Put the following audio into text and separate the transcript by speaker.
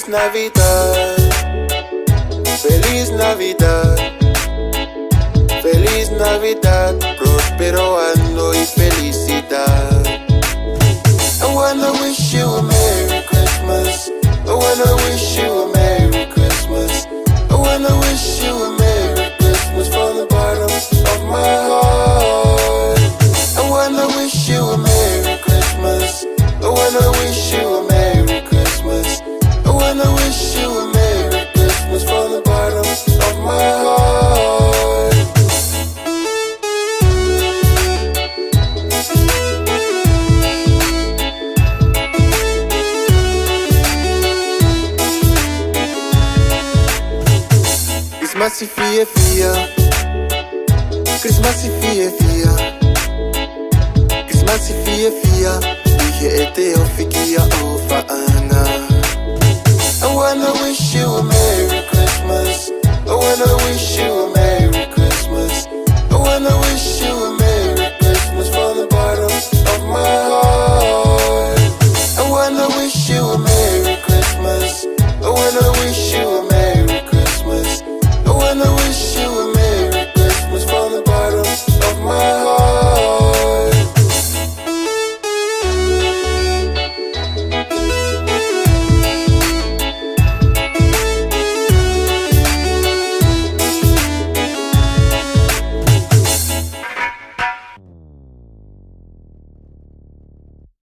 Speaker 1: Navidad, Feliz Navidad, Feliz Navidad, próspero año y felicidad. I wanna wish you a Merry Christmas. I wanna wish you a Merry Christmas. I wanna wish you a Merry Christmas from the bottom of my heart. I wanna wish you a Merry Christmas. I wanna wish you a Merry Christmas. I wanna wish you a Merry Christmas from the bottom of my heart. Christmas i 4-4, Christmas i 4-4, Christmas i 4-4. Wie je het of ik je overaan.